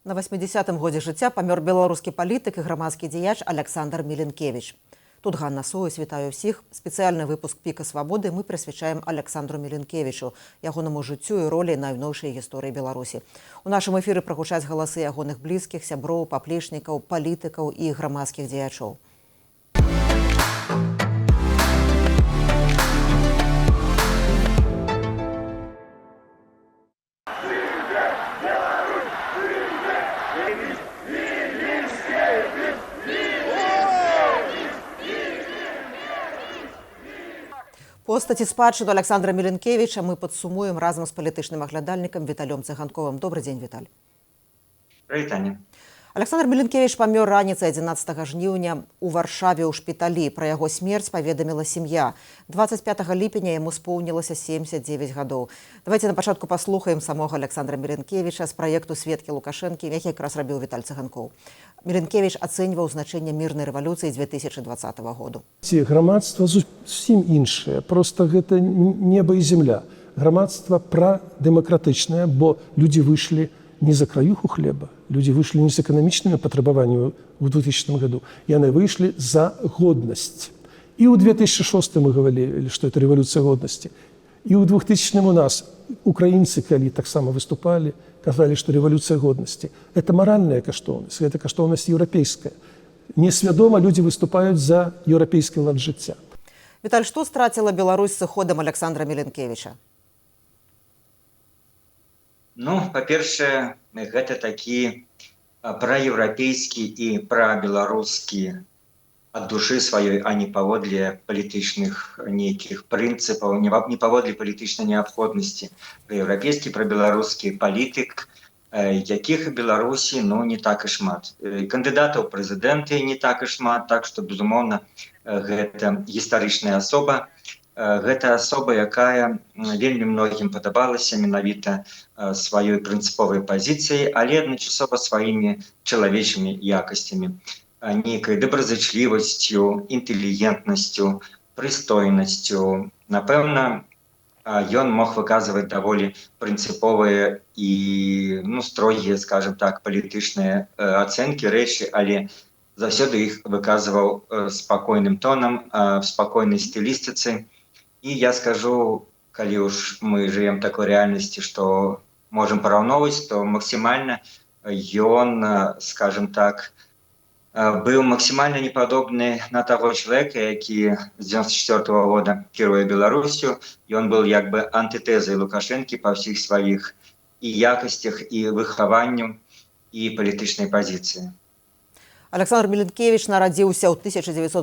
На 80-м годзе жыцця памёр беларускі палітык і грамадскі дзеяч Александр Міленкевіч. Тут Ганна Соус, вітаю ўсіх. Спецыяльны выпуск «Піка свабоды» мы прысвячаем Александру Міленкевічу, ягонаму жыццю і ролі найноўшай гісторыі Беларусі. У нашым эфіры прагучаць галасы ягоных блізкіх, сяброў, паплечнікаў, палітыкаў і грамадскіх дзеячоў. Постаці спадчыну Александра Міленкевіча мы падсумуем разам з палітычным аглядальнікам Віталём Цыганковым. Добрый дзень, Віталь. Привет, Аня. Александр Міленкевіч памёр раніцай 11 жніўня у Варшаве ў шпіталі. Пра яго смерць паведаміла сям'я. 25 ліпеня яму споўнілася 79 гадоў. Давайте на пачатку паслухаем самога Александра Міленкевіча з праекту «Светкі Лукашэнкі», які якраз рабіў Віталь Цыганкоў. Міленкевіч ацэньваў значэнне мірнай рэвалюцыі 2020 году. Грамадства зусім іншае, просто гэта неба і зямля. Грамадства прадэмакратычнае, бо людзі выйшлі не за краюху хлеба, люди вышли не с экономичными потребованиями в 2000 году, и они вышли за годность. И в 2006 мы говорили, что это революция годности. И в 2000 у нас украинцы, когда так само выступали, сказали, что революция годности. Это моральная каштовность, это каштовность европейская. Несвядомо люди выступают за европейский лад жыцця. Віталь, што страціла Беларусь з сыходам Александра Міленкевіча? Ну, па-першае, гэта такі праеўрапейскі і прабеларускі ад душы сваёй, а не паводле палітычных нейкіх прынцыпаў, не паводле палітычнай неабходнасці. Праеўрапейскі, прабеларускі палітык, якіх у Беларусі не так і шмат. Кандыдатаў у прэзідэнты не так і шмат, так што, безумоўна, гэта гістарычная асоба. Гэта асоба, якая вельмі многім падабалася менавіта сваёй прынцыповай пазіцыяй, але адначасова сваімі чалавечымі якасцямі, нейкай добразычлівасцю, інтэлігентнасцю, прыстойнасцю. Напэўна, ён мог выказваць даволі прынцыповыя і строгія, скажем так, палітычныя ацэнкі рэчы, але заўсёды іх выказваў спакойным тонам, в спакойнай стылістыцы. І я скажу, калі ўж мы жывем в такой рэальнасці, што можам параўноўваць, то максімальна ён, скажем так, быў максімальна непадобны на таго чалавека, які з 94-го года кіруе Беларусю. Ён был як бы антытэзай Лукашэнкі па ўсіх сваіх і якасцях, і выхаванню, і палітычнай пазіцыі. Александр Міленкевіч нарадзіўся ў 1947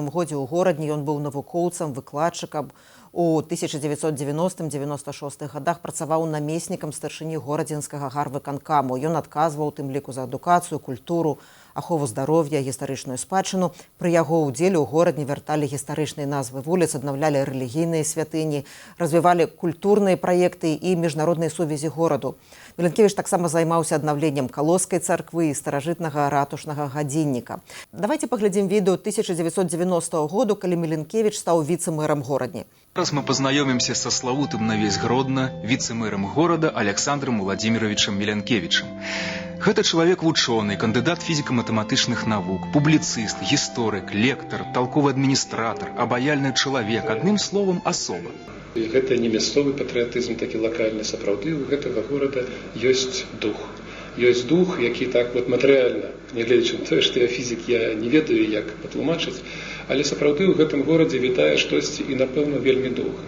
годзе ў горадні. Ён быў навукоўцам, выкладчыкам. У 1990-96 годах працаваў намеснікам старшыні горадзенскага гарвыканкаму. Ён адказваў у тым ліку за адукацыю, культуру, ахову здароўя, гістарычную спадчыну. Пры яго ўдзеле ў горадні вярталі гістарычныя назвы вуліц, аднаўлялі рэлігійныя святыні, развівалі культурныя праекты і міжнародныя сувязі гораду. Міленкевіч таксама займаўся аднаўленнем Калоскай царквы і старажытнага ратушнага гадзінніка. Давайте паглядзім відэо 1990 году, калі Міленкевіч стаў віцэ-мэрам горадні. Зараз мы познаёмимся со славутым на весь Гродно віцэ-мэрам горада Александром Владимировичем Міленкевічем. Гэта чалавек вучоны, кандыдат фізіка-матэматычных навук, публіцыст, гісторык, лектар, талковы адміністратар, абаяльны чалавек, адным словам, асоба. Гэта не мясцовы патрыятызм, такі лакальны, сапраўды у гэтага горада ёсць дух. Ёсць дух, які так матэрыяльна, нягледзячы на тое, што я фізік, я не ведаю, як патлумачыць, але сапраўды ў гэтым горадзе вітае штосьці і, напэўна, вельмі доўга.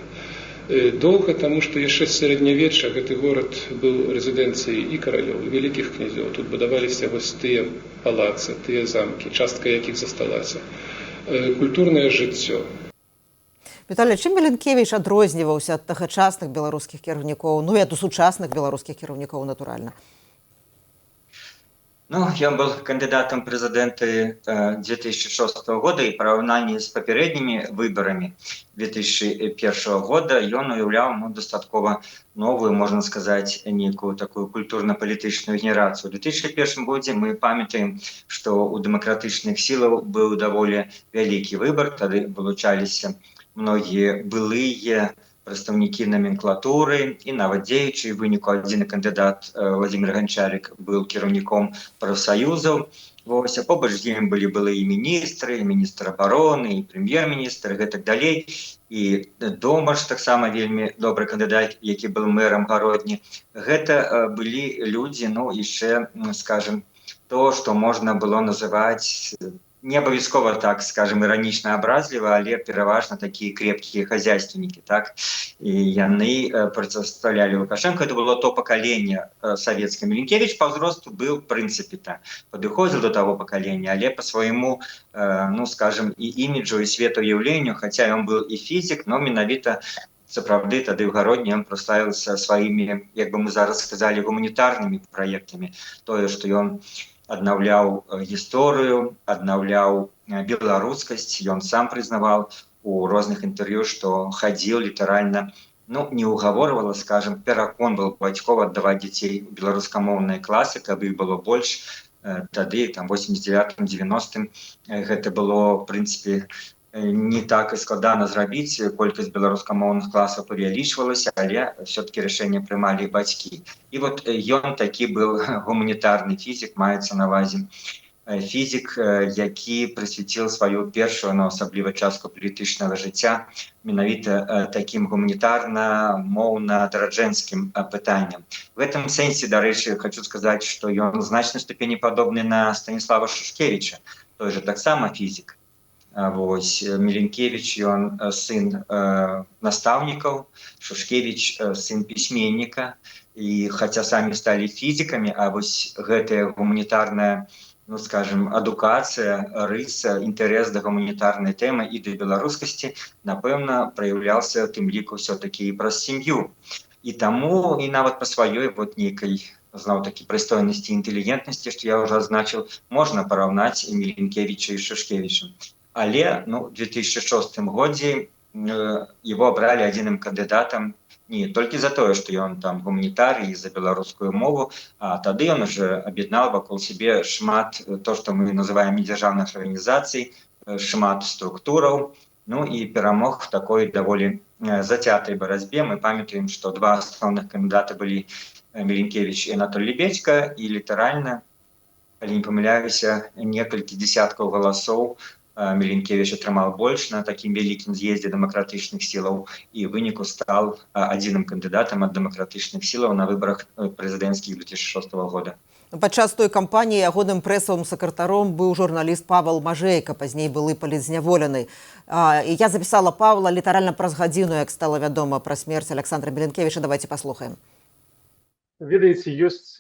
Доўга, таму што яшчэ з сярэднявечча гэты горад быў рэзідэнцыяй і каралёў, і вялікіх князёў. Тут будаваліся вось тыя палацы, тыя замкі, частка якіх засталася. Культурнае жыццё. Віталій, чым Міленкевіч адрозніваўся ад тагачасных беларускіх кіраўнікоў, і ад сучасных беларускіх кіраўнікоў, натуральна? Ён был кандидатом в президенты 2006 года, и в порівнянні з попередніми виборами 2001 года ён уявляв достатково новую, можна сказати, некую таку культурно-політичну генерацію. У 2001 году ми пам'ятаємо, що у демократичних силах був доволі великий вибор, тоді вилучалися многие былые прадстаўнікі номенклатуры і нават дзеючы. У выніку адзін кандыдат Владимир Гончарик был кіраўніком прафсаюзаў. Вось, а побач з ім былі былыя міністры, міністр абароны, і прэм'ер-міністр, і гэтак далей. І Домаш таксама вельмі добры кандыдат, які был мэрам Гародні. Гэта былі людзі, ну, яшчэ, скажем, то, што можна было называць не абавязкова, так скажем, іранічна абразліва, але пераважна такія крепкія хозяйственнікі, так, і яны прадстаўлялі Лукашенко. Это было то пакаленне савецкае. Міленкевіч па ўзросту был, в прынцыпе, падыходзіў до того пакалення, але по свайму, ну, скажем, і іміджу, і светаўяўленню, хаця ён был і фізік, но менавіта сапраўды тады ў Гародні ён праславіўся сваімі, як бы мы зараз сказалі, гуманітарнымі праектамі. Тое, што ён аднаўляў гісторыю, аднаўляў беларускасць. Ён сам прызнаваў у розных інтэрв'ю, што хадзіў літаральна, ну, не угаворвала, скажем, пераконваў бацькоў аддаваць дзяцей у беларускамоўныя класы, каб іх было больш. Тады, там, 89-90, гэта было, в прынцыпе, не так і складана зрабіць, колькасць беларускамоўных класаў павялічвалася, але все-таки рашэнне прымалі бацькі. І вот ён такі был гуманітарны фізік, маецца на ўвазе фізік, які прысвяціў сваю першую, но асабліва частку палітычнага жыцця менавіта такім гуманітарна-моўна-дараджэнскім пытанням. В этом сэнсе, дарэчы, хочу сказаць, што ён у значнай ступені падобны на Станіслава Шушкевіча, той же таксама фізік. Вось, Міленкевіч, ён сын настаўнікаў, Шушкевіч сын пісьменніка, і хаця самі сталі фізікамі, а вось гэтая гуманітарная, ну, скажем, адукацыя, рыса, інтарэс да гуманітарнай тэмы і да беларускасці, напэўна, праяўляўся тым ліку ўсё-такі і праз сям'ю. І таму, і нават па сваёй вот нейкай, зноў-такі, прыстойнасці і інтэлігентнасці, што я ўжо азначыў, можна параўнаць Міленкевіча і Шушкевіча. Але, ну, в 2006 годзе его абралі адзіным кандыдатам не толькі за тое, што ён там гуманітарый і за беларускую мову, а тады ён уже аб'яднаў вакол сябе шмат то, што мы называем недзяржаўных арганізацый, шмат структураў, ну і перамог в такой даволі зацятай барацьбе. Мы памятаем, што два асноўных кандыдаты былі Міленкевіч і Анатолій Лебедзька, і літаральна, калі не памыляюся, некалькі дзесяткаў галасоў Міленкевіч атрымаў больш на такім вялікім з'ездзе дэмакратычных сілаў і ў выніку стаў адзіным кандыдатам ад дэмакратычных сілаў на выбарах прэзідэнцкіх 2006 года. Падчас той кампаніі ягоным прэсавым сакратаром быў журналіст Павел Мажэйка, пазней былы палітзняволены. Я запісала Павла літаральна праз гадзіну, як стала вядома пра смерць Александра Міленкевіча. Давайте паслухаем. Ведаеце, ёсць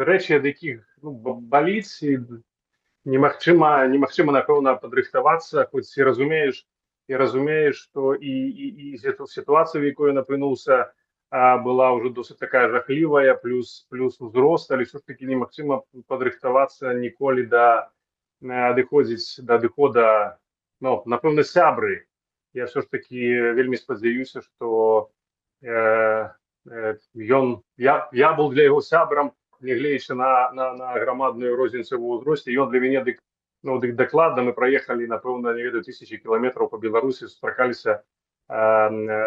рэчы, ад якіх баліць, і немагчыма, напэўна, падрыхтавацца, хоць і разумееш, што і сітуацыя, в якой ён апынуўся, была ўжо досыць такая жахлівая, плюс узрост, але ўсё ж такі немагчыма падрыхтавацца ніколі адыходзіць да адыхода, ну, напэўна, сябры. Я ўсё ж такі вельмі спадзяюся, што я был для яго сябрам, нягледзячы на грамадную розніцу ў узросце. Ён для мяне дакладна. Мы праехалі, напэўна, не ведаю, 1000 кіламетраў па Беларусі, сустракаліся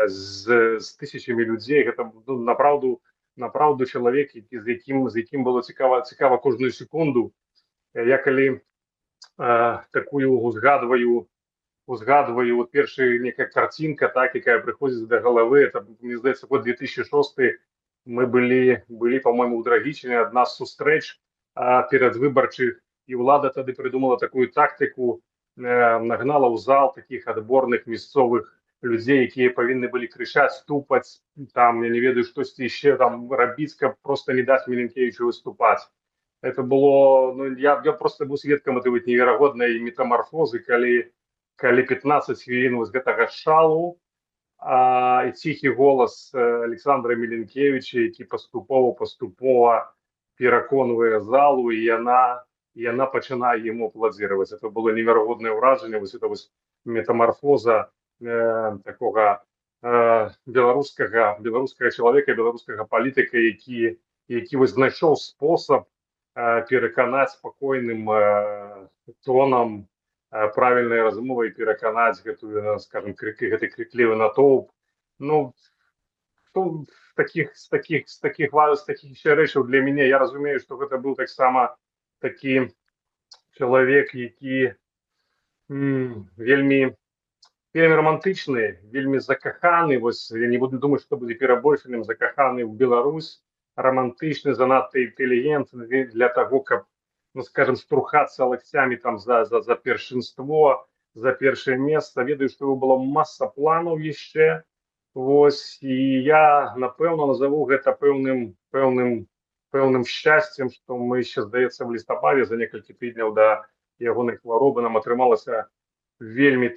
з тысячамі людзей. Гэта, ну, направду чалавек, з якім было цікава кожную секунду. Я калі такую узгадваю вот першая некая картинка, так, якая прыходзіць да галавы, это, мне здаецца, год 2006. Мы былі, по-моему, у Драгічыне, адна з сустрэч перадвыбарчых, і ўлада тады прыдумала такую тактыку, нагнала ў зал такіх адборных мясцовых людзей, якія павінны былі крычаць, ступаць, там, я не ведаю, штосьці яшчэ там рабіць, каб проста не даць Міленкевічу выступаць. Это было, ну, я просто быў сведкам этой неверагоднай метамарфозы, калі 15 хвілін вось гэтага шалу, і ціхі голас Александра Міленкевіча, які паступова пераконвае залу, і яна пачынае ему апладзіраваць. Это было неверагоднае ўражанне, вось это вось метамарфоза такога беларускага чалавека, беларускага палітыка, які вось знайшоў спосаб пераканаць спакойным тонам правільнай размовай пераканаць гэтую, скажем, гэты крыклівы натоўп. Ну, з такіх ще рэчаў для мяне, я разумею, што гэта быў таксама такі чалавек, які вельмі романтычны, вельмі закаханы, вось я не буду думаць, што будзе перабольшаным, закаханы ў Беларусь, романтычны, занадта інтэлігентны для таго, каб, ну, скажем, штурхацца лакцямі там за першынство, за першае месца. Ведаю, што у было маса планаў яшчэ. Вось, і я, напэўна, назову гэта пэўным шчасцем, што мы ще, здаецца, в лістападзе за некалькі тыдняў да ягонай хваробы нам атрымалася вельмі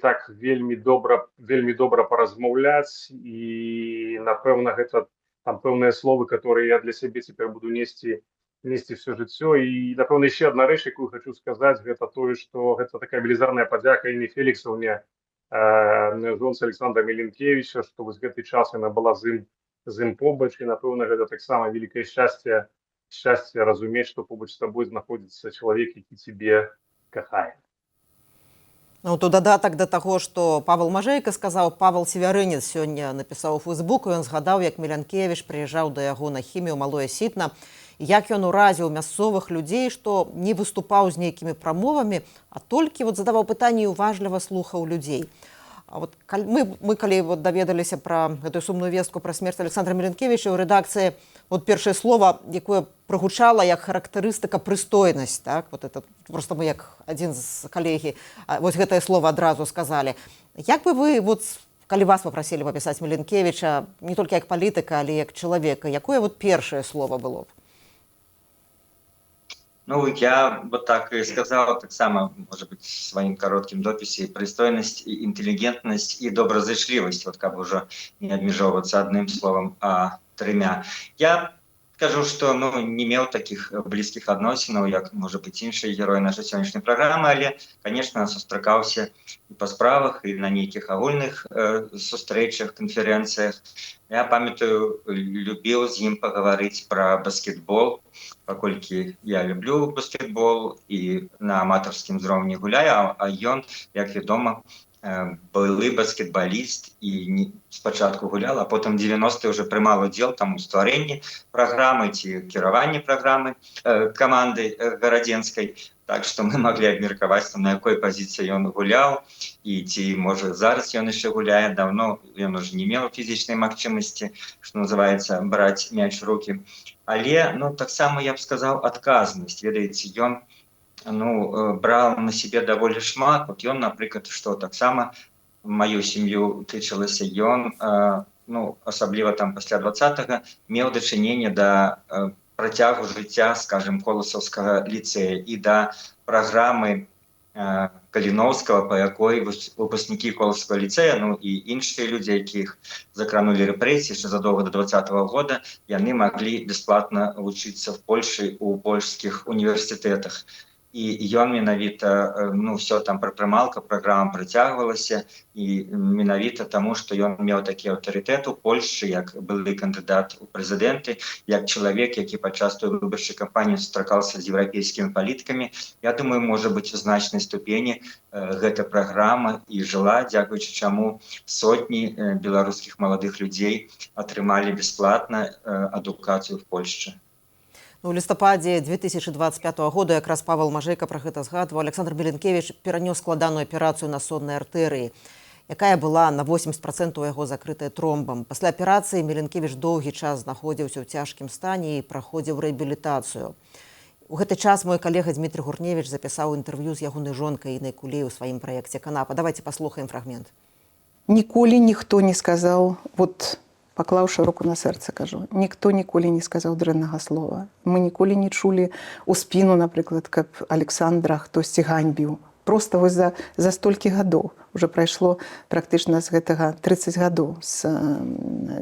добра паразмаўляць, і, напэўна, гэта там пэўныя словы, которые я для сябе цяпер буду несці все жыццё. І, напэўна, яшчэ адна рэч, якую хочу сказаць, гэта тое, што гэта такая велізарная падзяка Інне Феліксаўне, жонцы Александра Міленкевіча, што вось гэты час яна была з ім побач, і, напэўна, гэта таксама вялікае шчасце разумець, што побач з табой знаходзіцца чалавек, які цябе кахае. Ну, то дадатак да таго, што Павел Мажэйка сказаў, Павел Севярынец сёння напісаў у Фейсбуку, ён згадаў, як Міленкевіч прыязджаў да яго на хімію Малое Сітна, як ён уразіў мясцовых людзей, што не выступаў з нейкімі прамовамі, а толькі задаваў пытанні і уважліва слухаў людзей. А вот мы калі даведаліся пра гэтую сумную вестку пра смерць Александра Міленкевіча, у рэдакцыі першае слово, якое прагучала як характарыстыка прыстойнасць, так? Это просто мы як адзін з калегі вось гэтае слово адразу сказалі. Як бы вы, калі вас папрасілі папісаць Міленкевіча не толькі як палітыка, але як чалавека, якое першае слово было б? Ну, я так и сказал, так само, может быть, в своем коротком дописе, пристойность, и интеллигентность и доброзычливость, как бы уже не обмежевываться одним словом, а тремя. Я скажу, что не имел таких близких адносінаў, як, может быть, іншыя героі нашай сённяшняй праграмы, але, конечно, сустракаўся і па справах, і на нейкіх агульных сустрэчах, канферэнцыях. Я памятаю, любіў з ім пагаварыць пра баскетбол, паколькі я люблю баскетбол і на аматарскім узроўні гуляю, а ён, як вядома, былы баскетбаліст і спачатку гулял, а потым 90-е уже прымаў удзел там у стварэнні праграмы ці кіраванні праграмы каманды гарадзенскай. Так што мы маглі абмеркаваць, на якой пазіцыі ён гуляў, і ці, можа, зараз ён яшчэ гуляе. Даўно ён уже не меў фізічнай магчымасці, што называецца, браць мяч в рукі. Але, таксама, я б сказаў, адказнасць. Ведаеце, ён брал на себе даволі шмат. Вот ён, напрыклад, што таксама маю сям'ю тычылася, ён, асабліва там пасля 20-го, меў дачыненне да працягу жыцця, скажем, Коласаўскага ліцэя і да праграмы Каліноўскага, па якой выпускнікі Коласаўскага ліцэя, і іншыя людзі, якіх закранулі рэпрэсіі яшчэ задоўга до 20-го года, яны маглі бясплатна вучыцца в Польшы у польскіх універсітэтах. І ён менавіта, все там прыпрымалка, праграма працягвалася, і менавіта таму, што ён меў такі аўтарытэт у Польшчы, як былы кандыдат у прэзідэнты, як чалавек, які падчас той выбарчай кампаніі сустракаўся з еўрапейскімі палітыкамі. Я думаю, можа быць, у значнай ступені гэта праграма і жыла, дзякуючы чаму сотні беларускіх маладых людзей атрымалі бясплатна адукацыю в Польшчы. У лістападзе 2025 года якраз Павел Мажэйка пра гэта згадваў. Александр Міленкевіч перанёс складаную аперацыю на соннай артэрыі, якая была на 80% у яго закрытая тромбам. Пасля аперацыі Міленкевіч доўгі час знаходзіўся ў цяжкім стане і праходзіў рэабілітацыю. У гэты час мой калега Дмітрий Гурневіч запісаў інтэрв'ю з ягонай жонкай Іннай Кулей у сваім праекце «Канапа». Давайте паслухаем фрагмент. Ніколі ніхто не сказаў, паклаўшы руку на сэрца, кажу, ніхто ніколі не сказаў дрэннага слова. Мы ніколі не чулі ў спіну, напрыклад, каб Александра хтосьці ганьбіў. Проста вось за столькі гадоў. Уже прайшло практычна з гэтага 30 гадоў, з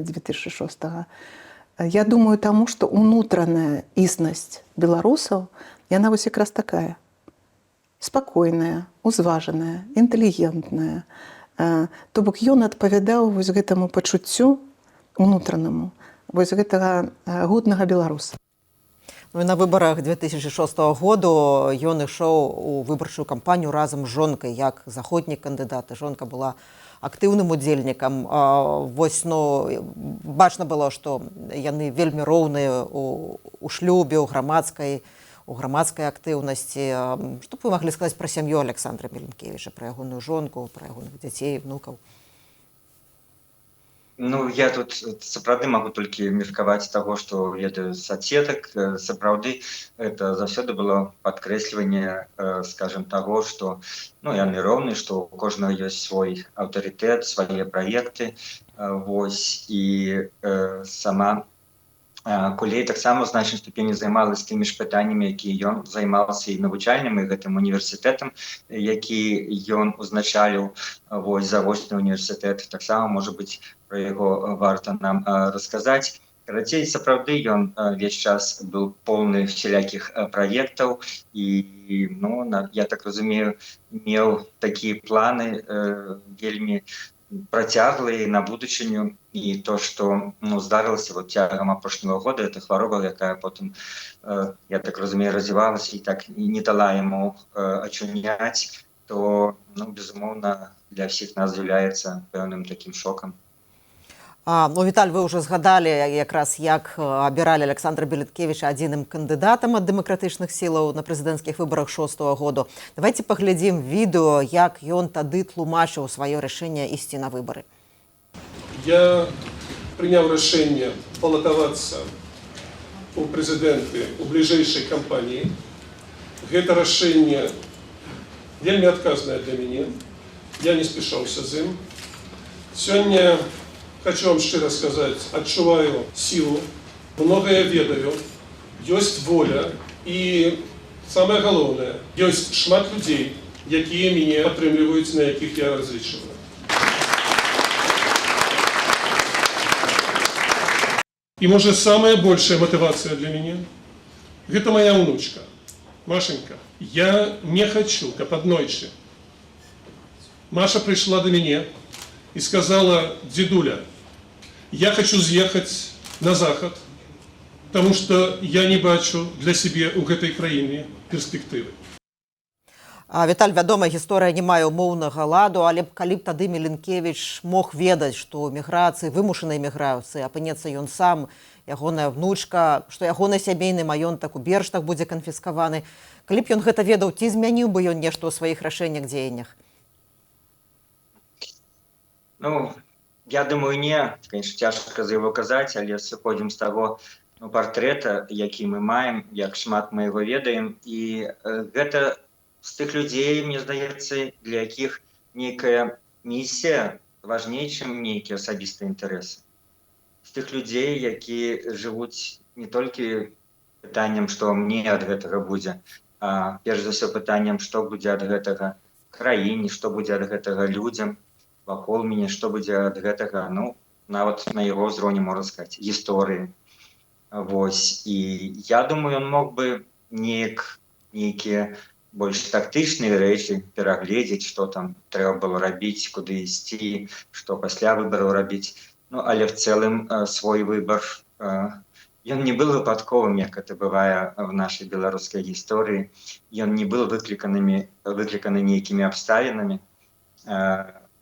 2006-го. Я думаю, таму, што унутраная існасць беларусаў, яна вось якраз такая. Спакойная, узважаная, інтэлігентная. То бок ён адпавядаў вось гэтаму пачуццю унутранаму, вось гэтага годнага беларуса. Ну і на выбарах 2006 году ён ішоў у выбарчую кампанію разам з жонкай як заходні кандыдат. І жонка была актыўным удзельнікам. Вось, ну, бачна было, што яны вельмі роўныя у шлюбе, у грамадскай актыўнасці. Што б вы маглі сказаць пра сям'ю Александра Меленкевіча, пра ягоную жонку, пра ягоных дзяцей, внукаў? Ну, я тут сапраўды магу толькі меркаваць таго, што ведаю з адсетак. Сапраўды это заўсёды было падкрэсліванне, скажем, таго, што яны роўныя, што у кожнага ёсць свой аўтарытэт, свае праекты. Вось, і сама Кулей таксама ў значнай ступені займалася тымі ж пытаннямі, якія ён займаўся і навучальным, і гэтым універсітэтам, які ён узначаліў. Вось, завочны універсітэт. Таксама, можа быць, про яго варта нам расказаць. Карацей, сапраўды ён весь час быў поўны всялякіх праектаў і, я так разумею, меў такія планы вельмі працяглыя на будучыню. І то, што здарылася цягам апошняга года, это хвароба, якая потым, я так разумею, развівалася і так не дала яму ачуняць, то, безумоўна, для ўсіх нас з'яўляецца пэўным такім шокам. Віталь, вы ўжо згадалі якраз, як абіралі Александра Меленкевіча адзіным кандыдатам ад дэмакратычных сілаў на прэзідэнцкіх выбарах 6-го году. Давайте паглядзім відэо, як ён тады тлумачыў сваё рашэнне ісці на выбары. Я принял решение баллотоваться у президенты у ближайшей кампании. Это решение вельми отказное для меня. Я не спешался с ним. Сегодня хочу вам щиро сказать, отчуваю силу, многое ведаю, есть воля и, самое главное, есть шмат людей, которые меня подтримуют, на яких я различиваю. И, может, самая большая мотивация для меня – это моя внучка, Машенька. Я не хочу, как однойче. Маша пришла до меня и сказала: «Дедуля, я хочу съехать на Заход, потому что я не бачу для себя у этой краины перспективы». Віталь, вядома, гісторыя не мае умоўнага ладу, але калі б тады Меленкевіч мог ведаць, што ў міграцыі, вымушанай міграцыі апынецца ён сам, ягоная внучка, што ягоны сямейны маёнтак у Берштах будзе канфіскаваны. Калі б ён гэта ведаў, ці змяніў бы ён нешта ў сваіх рашэннях, дзеяннях? Я думаю, не. Конечно, цяжка за яго казаць, але сыходзім з таго партрэта, які мы маем, як шмат мы яго ведаем. І гэта з тых людзей, мне здаецца, для якіх нейкая місія важней, чым нейкія асабістыя інтарэсы. З тых людзей, якія жывуць не толькі пытаннем, што мне ад гэтага будзе, а перш за ўсё пытаннем, што будзе ад гэтага краіне, што будзе ад гэтага людзям вакол мяне, што будзе ад гэтага, нават на яго ўзроўні, можна сказаць, гісторыі. Вось. І я думаю, ён мог бы нейкія больш тактычныя рэчы перагледзець, што там трэба было рабіць, куды ісці, што пасля выбараў рабіць. Але в цэлым свой выбар ён не был выпадковым, як это бывае в нашай беларускай гісторыі. Ён не был выкліканы нейкімі абставінамі,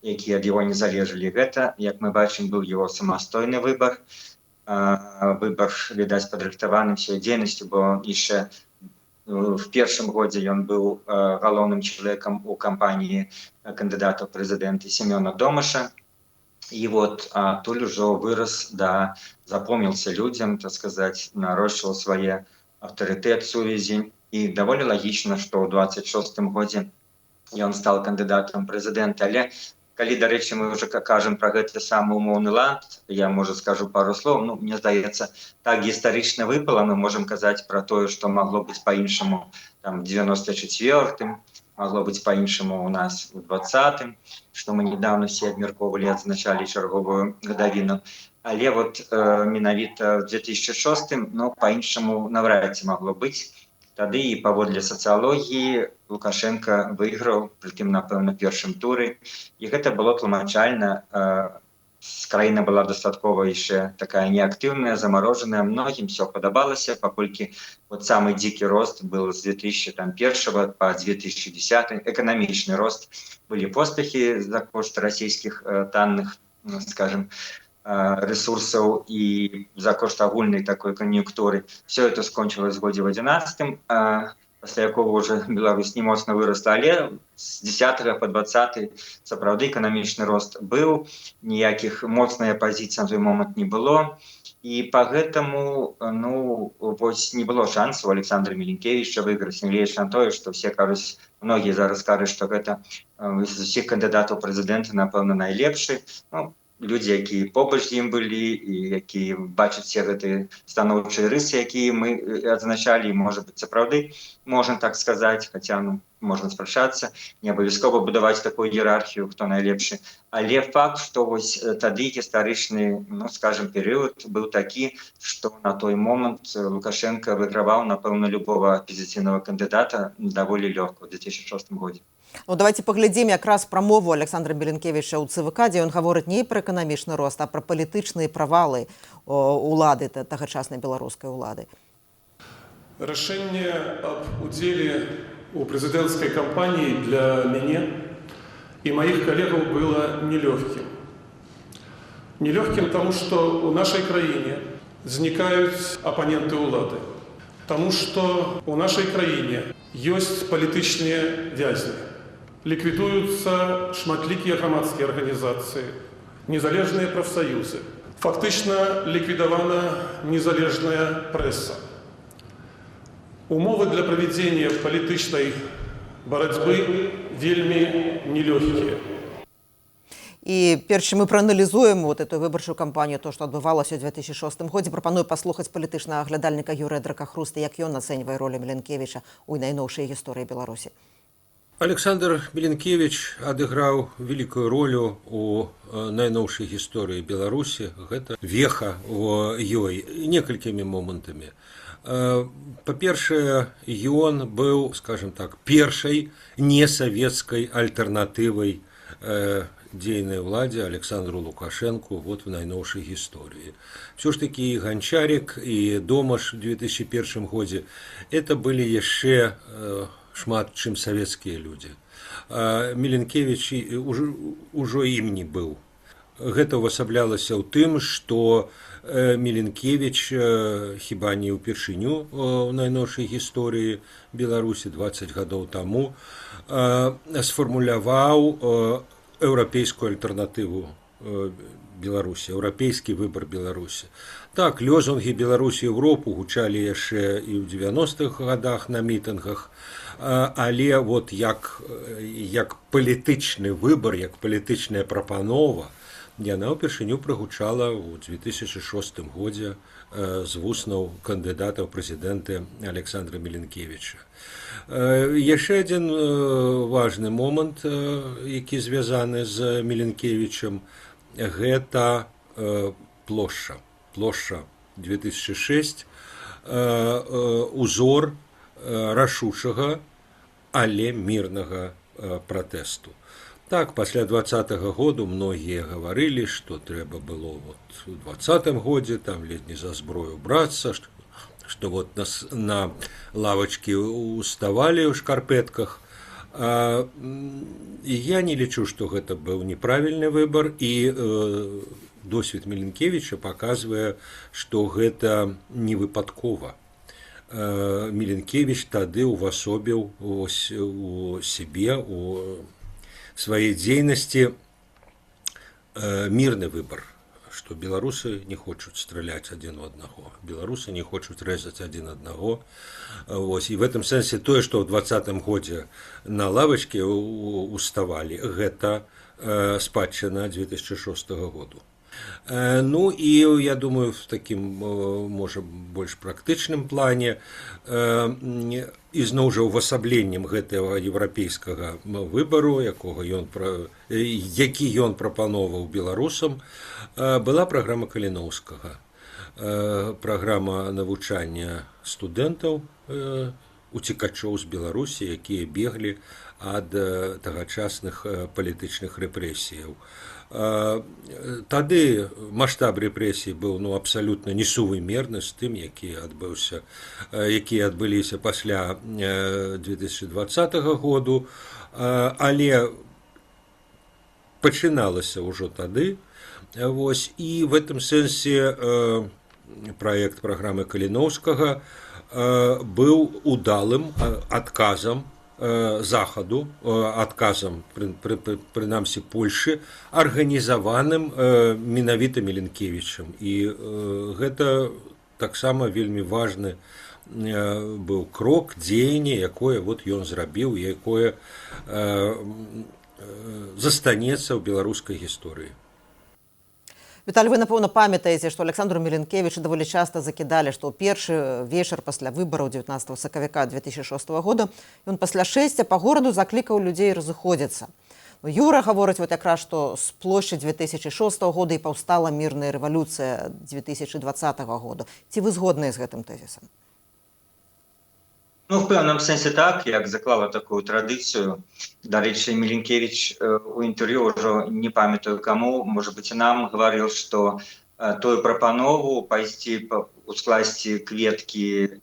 якія ад яго не залежалі. Гэта, як мы бачым, быў яго самастойны выбар. Выбар, відаць, падрыхтаваны ўсёй дзейнасцю, бо яшчэ в першым годзе ён быў галоўным чалавекам у кампаніі кандыдата ў прэзідэнты Семёна Домаша. І адтуль ужо вырас, запомніўся людзям, так сказаць, нарошчваў свае аўтарытэт, сувязі. І даволі лагічна, што ў 26-м годзе ён стаў кандыдатам прэзідэнта. Але калі, дарэчы, мы ўжо кажам пра гэты самы умоўны ланд, я, можа, скажу пару слоў. Мне здаецца, так гістарычна выпала, мы можам казаць пра тое, што магло быць па-іншаму в 94-м, магло быць па-іншаму у нас у 20-м, што мы недавно все абмяркоўвалі, адзначалі чарговую гадавіну. Але менавіта в 2006-м, па-іншаму наўрад ці магло быць. Тады і паводле сацыялогіі Лукашенко выйграў, прытым, напэўна, першым туры. І гэта было тлумачальна краіна была дастаткова яшчэ такая неактыўная, замарожаная, многім все падабалася, паколькі вот самы дзікі рост был з 2001 по 2010, эканамічны рост, былі поспехі за кошт расійскіх танных, скажем, ресурсаў і за кошт агульнай такой кан'юнктуры. Все это скончилось в годзе 11, пасля якого уже Беларусь не моцна вырасла, але з 10 по 20 сапраўды эканамічны рост быў, ніякіх моцнай апазіцыі на той момант не было. І по гэтаму, ну, вось не было шансу у Александра Міленкевіча выйграць, нягледзячы на тое, што все кажуць, многія зараз кажуць, што гэта з усіх кандыдатаў прэзідэнта, напэўна, найлепшы. Ну, людзі, якія побач з ім былі і якія бачаць все гэтыя станоўчыя рысы, якія мы адзначалі, можа быць, сапраўды можна так сказаць, хаця, ну, можна спрачацца, не абавязкова будаваць такую іерархію, хто найлепшы. Але факт, што вось тады гістарычны, ну, скажем, перыяд быў такі, што на той момант Лукашенко выйграваў, напэўна, любого апозіцыйнага кандыдата даволі лёгка ў 2006 годзе. Ну, давайте паглядзім якраз прамову Александра Міленкевіча ў ЦВК, дзе ён гаворыць не пра эканамічны рост, а пра палітычныя правалы улады, тагачаснай беларускай улады. Решение об уделе у президентской кампании для меня и моих коллег было нелегким. Нелегким потому, что у нашей краине возникают оппоненты улады. Потому что у нашей краине есть политичные вязни. Ликвидуются шматликие громадские организации, незалежные профсоюзы. Фактично ликвидована незалежная пресса. Умовы для проведения політичної боротьби вельми нелегкие. І перш чым мы прааналізуем вот эту выбарчую кампанію, то, што адбывалася ў 2006 годзе, прапаную паслухаць палітычнага аглядальніка Юрыя Дракахруста, як ён ацэньвае ролю Міленкевіча ў найноўшай гісторыі Беларусі. Александр Міленкевич адыграў вялікую ролю у найноўшай гісторыі Беларусі. Гэта веха ў ёй некалькімі момантамі. Па-першае, ён быў, скажем так, першай несавецкай альтэрнатывай дзейнай уладзе Александру Лукашенку вот в найноўшай гісторыі. Все ж таки Гончарик и Домаш в 2001 годзе это былі яшчэ шмат чым савецкія людзі. Міленкевич ужо ім не быў. Гэта ўвасаблялася ў тым, што Міленкевич хіба не ўпершыню ў найноўшай гісторыі Беларусі 20 гадоў таму сфармуляваў еўрапейскую альтэрнатыву Беларусі, еўрапейскі выбар Беларусі. Так, лёзунгі Беларусі і Еўропу гучалі яшчэ і ў 90-х гадах на мітынгах, але вот як палітычны выбар, як палітычная прапанова, яна ўпершыню прагучала ў 2006 годзе з вуснаў кандыдата ў прэзідэнты Александра Міленкевіча. Яшчэ адзін важны момант, які звязаны з Міленкевічам, гэта плошча. Плошча 2006, узор рашучага, але мірнага пратэсту. Так, пасля 20-го году многія гаварылі, што трэба было вот у 20-м годзе там ледзь не за зброю брацца, што вот на лавачкі уставалі ў шкарпетках. І я не лічу, што гэта быў неправільны выбар, і досвед Міленкевіча паказвае, што гэта не выпадкова. Міленкевіч тады увасобіў у сябе, у сваёй дзейнасці мірны выбар, што беларусы не хочуць страляць адзін у аднаго, беларусы не хочуць рэзаць адзін аднаго. І в этом сэнсе тое, што ў 20-м годзе на лавачкі уставалі, гэта спадчына 2006 году. Ну і я думаю, в такім, можа, больш практычным плане ізноў жа ўвасабленнем гэтага еўрапейскага выбару, які ён прапановаў беларусам, была праграма Каліноўскага. Праграма навучання студэнтаў, уцекачоў з Беларусі, якія беглі ад тагачасных палітычных рэпрэсіяў. Тады маштаб рэпрэсій быў абсалютна несувымерны з тым, якія адбыліся пасля 2020 году, але пачыналася ўжо тады. І в этом сэнсе праект праграмы Каліноўскага быў удалым адказам захаду, адказам, прынамсі, Польшы, арганізаваным менавіта Міленкевічам. І гэта таксама вельмі важны быў крок, дзеянне, якое ён зрабіў, якое застанецца ў беларускай гісторыі. Віталь, вы, напэўна, памятаеце, што Александру Міленкевічу даволі часта закідалі, што ў першы вечар пасля выбараў 19 сакавіка 2006 года ён пасля шэсця па гораду заклікаў людзей разыходзіцца. Юра гаворыць якраз, што з плошчы 2006 года і паўстала мірная рэвалюцыя 2020 года. Ці вы згодныя з гэтым тэзісам? В пэўным сэнсе так, як заклала такую традыцыю. Дарэчы, Міленкевіч у інтэрв'ю ўжо не памятаю каму, можа быць, і нам гаварыў, што тую прапанову пайсці скласці кветкі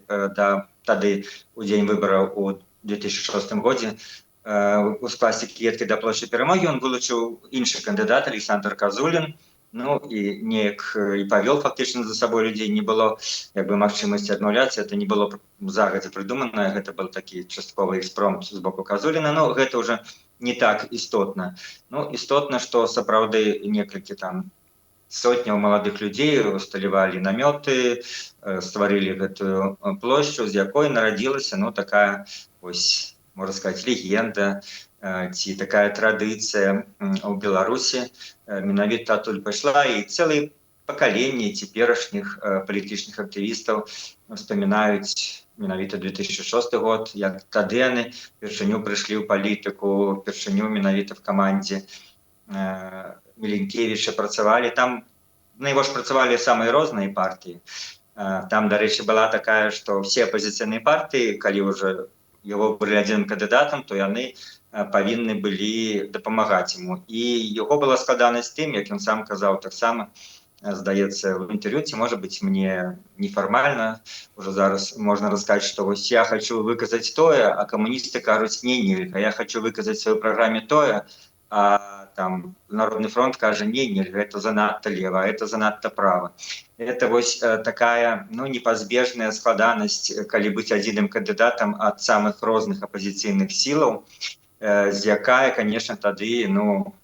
тады у дзень выбараў у 2006 годзе, скласці кветкі да плошчы Перамогі, ён вылучыў іншы кандыдат Александр Казулін. І неяк і павёл фактычна за сабой людзей, не было магчымасці адмаўляцца, это не было загадзя прыдумана, гэта был такі частковы экспромт з боку Казуліна, гэта ўжо не так істотна. Істотна, што сапраўды некалькі сотняў маладых людзей усталявалі намёты, стварылі гэтую плошчу, з якой нарадзілася такая, можна сказаць, легенда, ці такая традыцыя ў Беларусі. Менавіта адтуль пайшла, і цэлыя пакаленні цяперашніх палітычных актывістаў успамінаюць менавіта 2006 год, як тады яны першыню прыйшлі ў палітыку, першыню менавіта в камандзе Міленкевіча працавалі. Там найбольш працавалі самыя розныя партыі. Там, дарэчы, была такая, што ўсе апазіцыйныя партыі, калі ўжо яго былі адзіным кандыдатам, то яны павінны былі дапамагаць яму. І яго была складанасць тым, як ён сам казаў, таксама, здаецца, в інтэрв'ю, ці, можа быць, мне нефармальна, ўжо зараз можна расказаць, што я хочу выказаць тое, а камуністы кажуць, нельга, я хочу выказаць в сваёй праграме тое, а Народны фронт кажа, нельга, это занадта лева, это занадта права. Это такая непазбежная складанасць, калі быць адзіным кандыдатам ад самых розных апазіцыйных сілаў, з якая, конечно, тады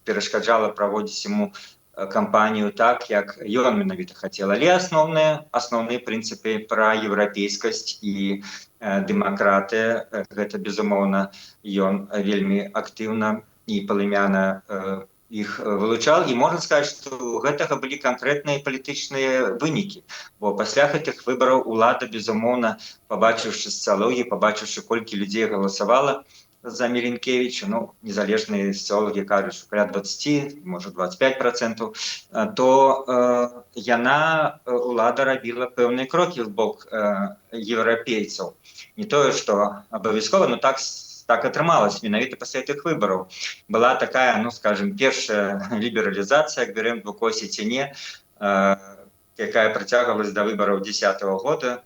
перашкаджала праводзіць яму кампанію так, як ён менавіта хацеў. Але асноўныя прынцыпы пра еўрапейскасць і дэмакратыя, гэта, безумоўна, ён вельмі актыўна і палымяна іх вылучаў. І можна сказаць, што гэтага былі канкрэтныя палітычныя вынікі. Бо пасля гэтых выбараў улада, безумоўна, пабачыўшы сацыялогію, пабачыўшы, колькі людзей галасавала за Міленкевіча, незалежныя сацыёлагі кажуць, што каля 20, можа 25%, то улада рабіла пэўныя крокі в бок еўрапейцаў. Не тое, што абавязкова, так атрымалася менавіта пасля гэтых выбараў. Была такая, скажем, першая лібералізацыя, як бярэм двукосі ці не, якая працягвалась да выбараў 2010 года.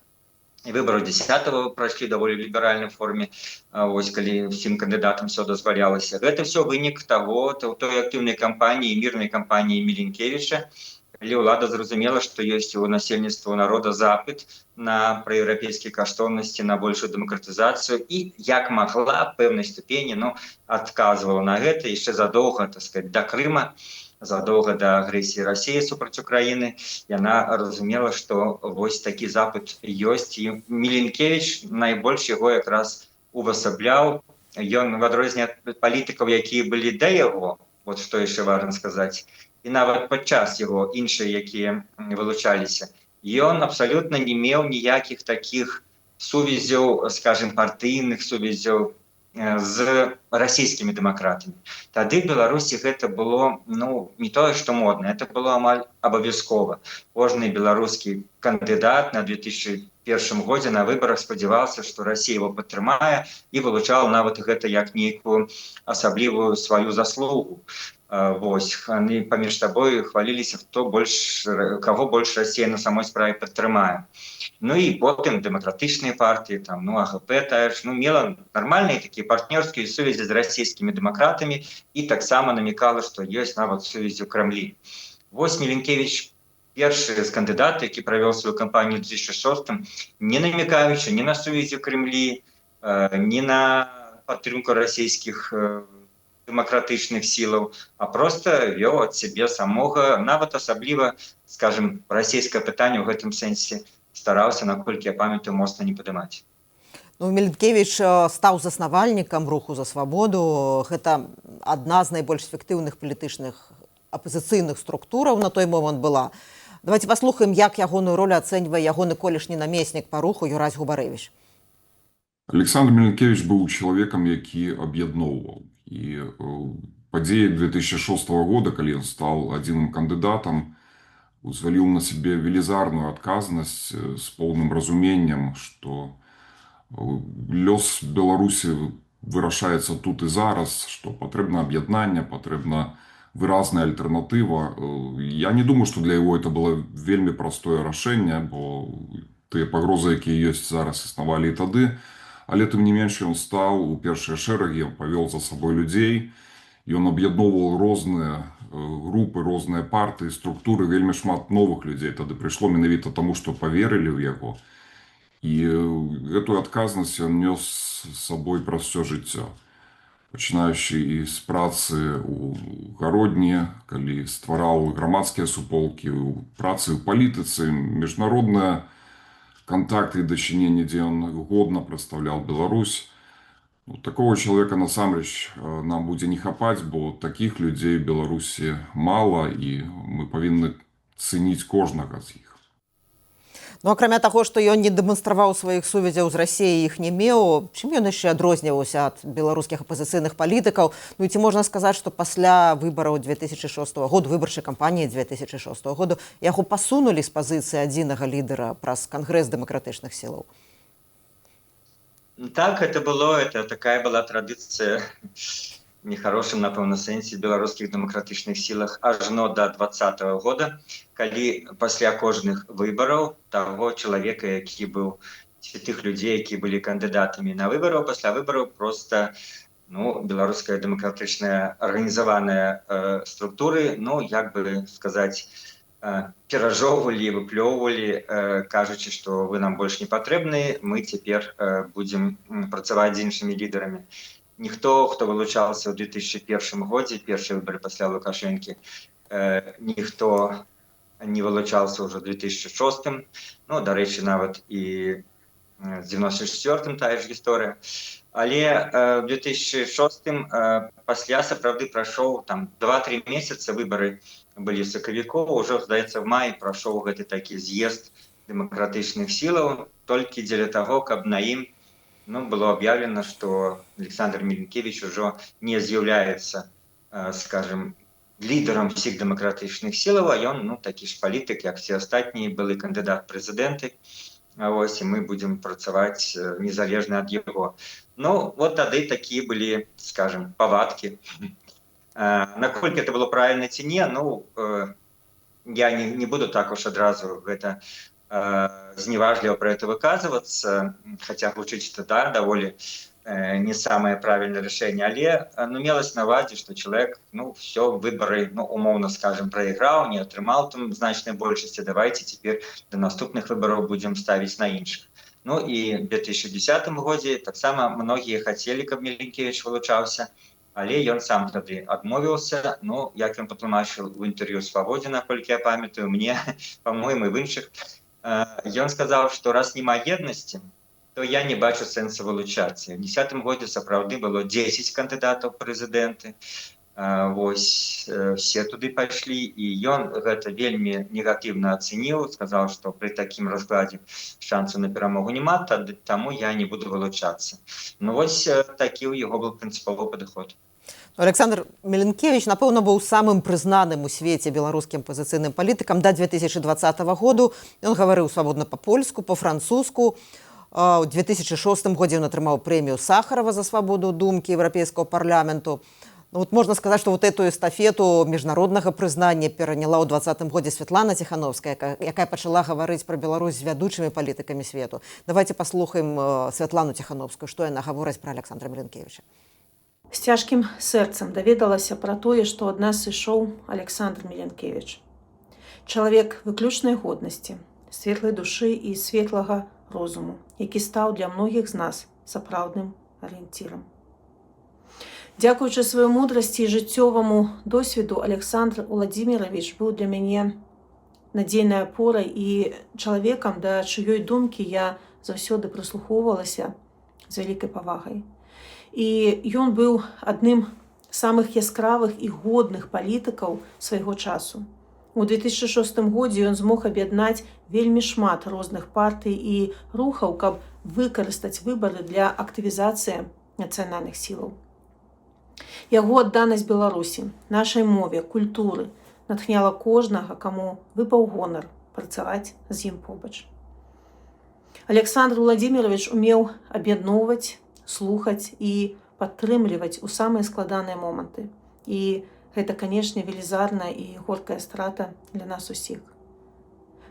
І выборы 10-го пройшли даволі ліберальнай форме, калі всім кандыдатам все дазвалялася. Гэта все вынік той актыўнай кампаніі, мірнай кампаніі Міленкевіча, калі ўлада зразумела, што ёсць у насельніцтва народа запыт на праеўрапейскія каштоўнасці, на большую дэмакратызацыю, і як магла пэўнай ступені адказвала на гэта яшчэ задоўга, да Крыма, задоўга да агрэсіі Расіі супраць Украіны. Яна разумела, што такі запыт ёсць. І Міленкевіч найбольш яго якраз увасабляў. Ён, в адрозненне ад палітыкаў, якія былі да яго, што яшчэ важна сказаць, і нават падчас яго іншыя, якія вылучаліся, ён абсалютна не меў ніякіх такіх сувязяў, скажем, партыйных сувязяў з расійскімі дэмакратамі. Тады в Беларусі гэта было не тое, што модна, это было амаль абавязкова. Кожны беларускі кандыдат на 2001 годзе на выбарах спадзяваўся, што Расія его падтрымае, і вылучаў нават гэта як нейкую асаблівую сваю заслугу. Вось яны паміж сабой хваліліся, каго больш Расія на самой справе падтрымае. Ну і потым дэмакратычныя партыі, там, ну, АГП тая ж, ну, мела нармальныя такія партнёрскія сувязі з расійскімі дэмакратамі і таксама намекала, што ёсць нават сувязі ў Крамлі. Вось Міленкевіч першы з кандыдатаў, які правёў сваю кампанію ў 2006, не намекаючы ні на сувязі ў Кремлі, ні на падтрымку расійскіх дэмакратычных сілаў, а проста вёў ад сябе самога, нават асабліва, скажем, расійскае пытанне ў гэтым сэнсе стараўся, наколькі я памятаю, моцна не падымаць. Ну, Міленкевіч стаў заснавальнікам руху за свабоду. Гэта адна з найбольш эфектыўных палітычных апазіцыйных структураў на той момант была. Давайте паслухаем, як ягоную ролю ацэньвае ягоны колішні намеснік па руху Юрась Губарэвіч. Александр Міленкевіч быў чалавекам, які аб'ядноўваў. І падзеі 2006 года, калі ён стаў адзіным кандыдатам, узваліў на сябе велізарную адказнасць з поўным разуменнем, што лёс Беларусі вырашаецца тут і зараз, што патрэбна аб'яднанне, патрэбна выразная альтэрнатыва. Я не думаю, што для яго это было вельмі простое рашэнне, бо тыя пагрозы, якія ёсць зараз, існавалі і тады. Але тым не менш ён стаў у першыя шэрагі, павёл за сабой людзей, ён аб'ядноўваў розныя групы, розныя партыі, структуры, вельмі шмат новых людзей тады прыйшло менавіта таму, што паверылі ў яго. І гэтую адказнасць ён нёс з сабой праз усё жыццё. Пачынаючы і з працы ў гародні, калі ствараў грамадскія суполкі, у працы ў палітыцы, міжнародныя контакты и дачыненні, дзе ён годна прадстаўляў Беларусь. Ну, такого чалавека насамрэч нам будзе не хапаць, бо такіх людзей в Беларусі мала, і мы павінны цэніць кожнага з іх. Ну, акрамя таго, што ён не дэманстраваў сваіх сувязяў з Расіяй, іх не меў, чым ён яшчэ адрозніваўся ад беларускіх апазіцыйных палітыкаў? Ну, і ці можна сказаць, што пасля выбараў 2006 года, выбарчай кампаніі 2006 года, яго пасунулі з пазіцыі адзінага лідара праз Кангрэс дэмакратычных сілаў? Так, это такая была традыцыя в нехорошым, напэўна, сэнсе беларускіх дэмакратычных сілах ажно до 2020 года, калі пасля кожных выбараў таго чалавека, які быў, ці тых людзей, які былі кандыдатамі на выбараў, пасля выбараў проста, ну, беларуская дэмакратычная арганізаваная структуры, ну, як бы сказаць, перажоўвалі, выплёўвалі, кажучы, што вы нам больш не патрэбны, мы цяпер будзем працаваць з іншымі лідарамі. Ніхто, хто вылучаўся ў 2001 годзе, першыя выбары пасля Лукашэнкі, ніхто не вылучаўся ўжо ў 2006. Ну, дарэчы, нават і з 94-м тая ж гісторыя. Але ў 2006 пасля сапраўды прайшоў там 2-3 месяца, выбары былі сакавікоў, ужо, здаецца, в маі прайшоў гэты такі з'езд дэмакратычных сілаў, толькі дзеля таго, каб на ім было объявлено, что Александр Миленкевич уже не з'яўляецца, скажем, лідером всіх дэмакратычных сілаў, а ён, такі ж палітык, як всі астатнія, былы кандыдат прэзідэнты. Ось, і мы будем працаваць незалежна ад яго. Ну, вот тады такія былі, скажем, павадкі. Наколькі это было правильно ці не, я не буду так уж адразу гэта зневажливо про это выказываться, хотя гучыць, что да, даволі не самое правильное решение, але мелось на увазе, что человек, все, выборы, умовно скажем, проиграл, не отрымал там значной большасці, давайте теперь до наступных выборов будем ставить на іншых. Ну и в 2010 годзе таксама многие хотели, каб Міленкевіч вылучаўся, але ён сам тады адмовіўся. Ну, як ён патлумачыў у інтэрв'ю «Свабодзе», наколькі я памятаю, мне, по-моему, і в іншых, ён сказаў, што раз няма еднасці, то я не бачу сэнсу вылучацца. У 2010 годзе сапраўды было 10 кандыдатаў прэзідэнты. Вось, все туды пайшлі, і ён гэта вельмі негатыўна ацэніў, сказаў, што пры такім раскладзе шансу на перамогу няма, таму я не буду вылучацца. Ну вось такі ў яго быў прынцыповы падыход. Александр Міленкевіч, напэўна, быў самым прызнаным у свеце беларускім пазіцыйным палітыкам да 2020 году. Ён гаварыў свабодна па-польску, па-французску. У 2006 годзе ён атрымаў прэмію Сахарова за свабоду думкі Еўрапейскага парламенту. Ну, вот можно сказать, что вот эту эстафету международного признания пераняла ў 2020 годзе Святлана Тихановская, якая пачала гаварыць пра Беларусь з вядучымі палітыкамі свету. Давайте паслухаем Святлану Тихановскую, што яна гаворыць пра Александра Міленкевіча. З цяжкім сэрцам даведалася пра тое, што ад нас сышоў Александр Міленкевіч. Чалавек выключнай годнасці, светлай душы і светлага розуму, які стаў для многіх з нас сапраўдным арыенцірам. Дзякуючы сваёй мудрасці і жыццёваму досведу, Александр Уладзімірович быў для мяне надзейнай апорай і чалавекам, да чыёй думкі я заўсёды прыслухоўвалася з вялікай павагай. І ён быў адным з самых яскравых і годных палітыкаў свайго часу. У 2006 годзе ён змог аб'яднаць вельмі шмат розных партый і рухаў, каб выкарыстаць выбары для актывізацыі нацыянальных сілаў. Яго адданасць Беларусі, нашай мове, культуры натхняла кожнага, каму выпаў гонар працаваць з ім побач. Александр Уладзімірович умеў аб'ядноўваць, слухаць і падтрымліваць у самыя складаныя моманты. І гэта, канешне, велізарная і горкая страта для нас усіх.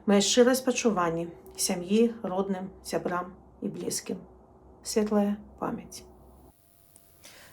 Мае шчырыя спачуванні сям'і, родным, сябрам і блізкім. Светлая памяць.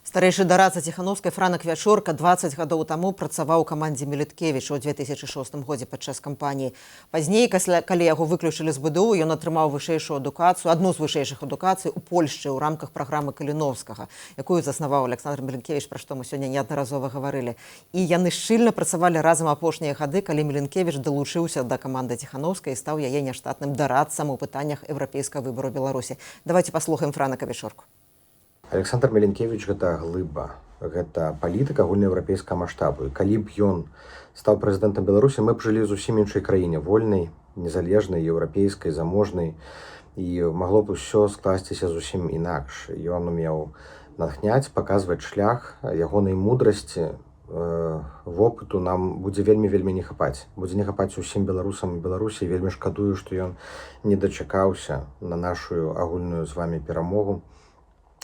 Старэйшы дарадца Тихановскай Франак Вячорка 20 гадоў таму працаваў у камандзе Міліткевіча ў 2006 годзе падчас кампаніі. Пазней, калі яго выключылі з БДУ, ён атрымаў вышэйшую адукацыю, адну з вышэйшых адукацый у Польшчы ў рамках праграмы Каліновскага, якую заснаваў Александр Міленкевіч, пра што мы сёння неаднаразова гаварылі. І яны шчыльна працавалі разам апошнія гады, калі Міленкевіч далучыўся да каманды Тихановскай і стаў яе няштатным дарадцам у пытаннях еўрапейскага выбару Беларусі. Давайте паслухаем Франака Вячорку. Александр Міленкевіч гэта глыба, гэта палітык агульнаеўрапейскага маштабу. І калі б ён стаў прэзідэнтам Беларусі, мы б жылі зусім іншай краіне, вольнай, незалежнай, еўрапейскай, заможнай, і магло б усё скласціся зусім інакш. Ён умеў натхняць, паказваць шлях, ягонай мудрасці, вопыту нам будзе вельмі не хапаць. Будзе не хапаць усім беларусам і Беларусі. Вельмі шкадую, што ён не дачакаўся на нашу агульную з вамі перамогу.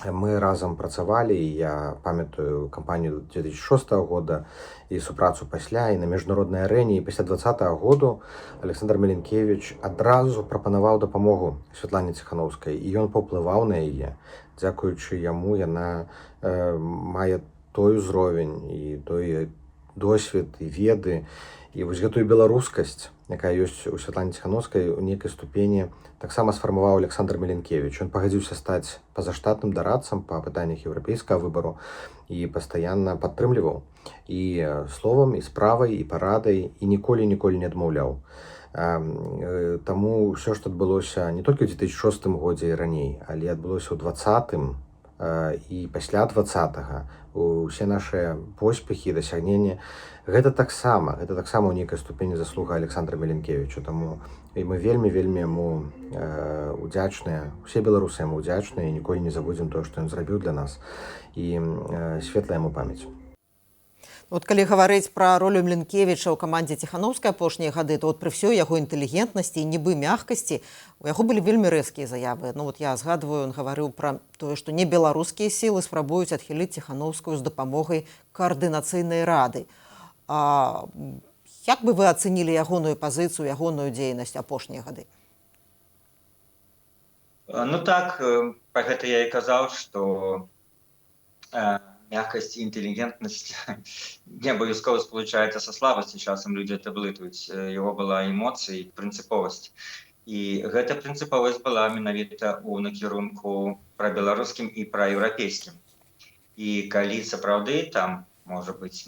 Мы разам працавалі, і я памятаю кампанію 2006 года і супрацу пасля, і на міжнароднай арэне. І пасля 2020 году Александр Міленкевіч адразу прапанаваў дапамогу Святлане Тихановскай, і ён паўплываў на яе. Дзякуючы яму яна мае той узровень і той досвед і веды. І вось гэтую беларускасць, якая ёсць у Святлане Тихановскай, у нейкай ступені таксама сфармаваў Александр Міленкевіч. Ён пагадзіўся стаць пазаштатным дарадцам па пытаннях еўрапейскага выбару і пастаянна падтрымліваў і словам, і справай, і парадай, і ніколі не адмаўляў. Таму ўсё, што адбылося не толькі ў 2006 годзе і раней, але адбылося ў 2020 і пасля 20-го, усе нашыя поспехі і дасягненні, гэта таксама ў нейкай ступені заслуга Александра Міленкевіча. Таму і мы вельмі яму удзячныя, усе беларусы яму удзячныя, і ніколі не забудзем тое, што ён зрабіў для нас, і светлая яму памяць. Вот калі гаварыць пра ролю Міленкевіча ў камандзе Тихановскай апошнія гады, то пры ўсёй яго інтэлігентнасці і нібы мяккасці у яго былі вельмі рэзкія заявы. Ну вот я згадваю, ён гаварыў пра тое, што не беларускія сілы спрабуюць адхіліць Тихановскую з дапамогай каардынацыйнай рады. Як бы вы ацэнілі ягоную пазіцыю, ягоную дзейнасць апошнія гады? Ну так, пра гэта я і казаў, што мягкость и интеллигентность не обовязково сполучается со слабостью. Часом люди это блытают. Его была эмоция и принциповость. И эта принциповость была менавіта у накірунку прабеларускім и праеўрапейскім. И калі сапраўды там, может быть,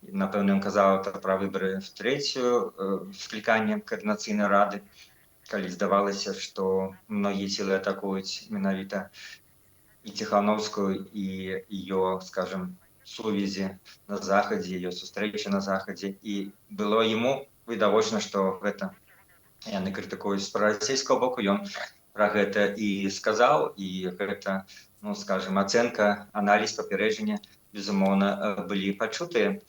напэўна, ён казаў пра выборы в третью скліканне координацыйнай рады, калі здавалася, что многие силы атакуюць менавіта и Тихановскую, и ее, скажем, сувязі на Захадзе, ее сустрэчы на Захадзе. И было ему відавочна, что гэта яны крытыкуюць з прарасійскага боку, ён пра гэта і сказаў, і гэта, ну, скажем, ацэнка, аналіз, папярэджанне, безумоўна, былі пачутыя.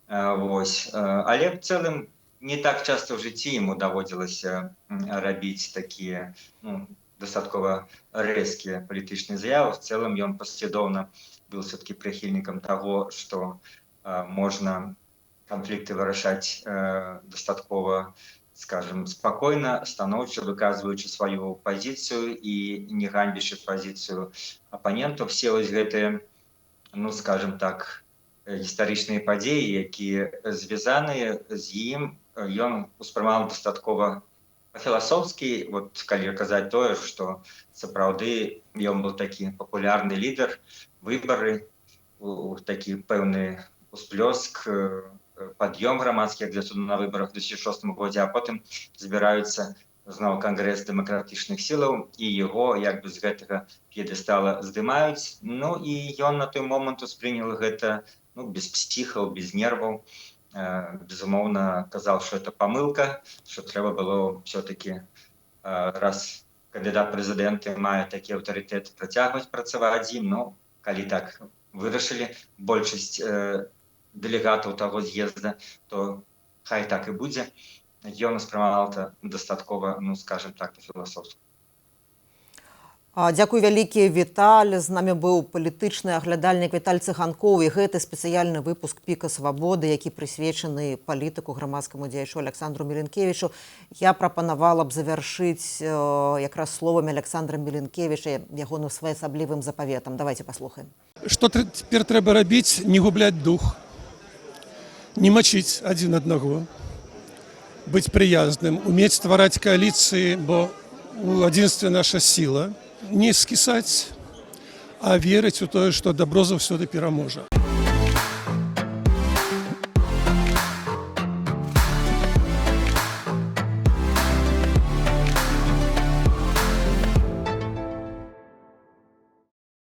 Вось. Але в цэлым не так часто в жыцці ему даводзілася рабіць такія, ну, дастаткова рэзкія палітычныя заявы. В цэлым ён паслядоўна быў все-таки прыхільнікам таго, што можна канфлікты вырашаць дастаткова, скажем, спакойна, станоўча, выказваючы сваю пазіцыю і не ганьбячы пазіцыю апанентаў. Все вось гэтыя, ну, скажем так, гістарычныя падзеі, якія звязаныя з ім, ён успрымаў дастаткова па-філасофскі. Вот калі казаць тое, што сапраўды ён быў такі папулярны лідар, выбары, такі пэўны усплёск, пад'ём грамадскі глядзу на выбарах у 2006 годзе, а потым збіраюцца зноў кангрэс дэмакратычных сілаў, і яго як бы з гэтага п'едэстала здымаюць. Ну і ён на той момант успрынял гэта, ну, без псіхаў, без нерваў. Безумоўна, казаў, што это памылка, што трэба было все-таки, раз кандыдат прэзідэнты мае такі аўтарытэт, працягваць працаваць з ім. Ну, калі так вырашылі большасць дэлегатаў таго з'езда, то хай так і будзе. Ён успрымаў это дастаткова, ну, скажем так, па-філасофску. Дзякуй вялікі, Віталь. З намі быў палітычны аглядальнік Віталь Цыганкоў, і гэты спецыяльны выпуск «Піка свабоды», які прысвечаны палітыку, грамадскаму дзеячу Александру Міленкевічу. Я прапанавала б завяршыць якраз словамі Александра Міленкевіча, ягоным своеасаблівым запаветам. Давайте паслухаем. Што цяпер трэба рабіць? Не губляць дух, не мачыць адзін аднаго, быць прыязным, умець ствараць кааліцыі, бо у адзінстве наша сіла, не скісаць, а верыць у тое, што добро заўсёды пераможа.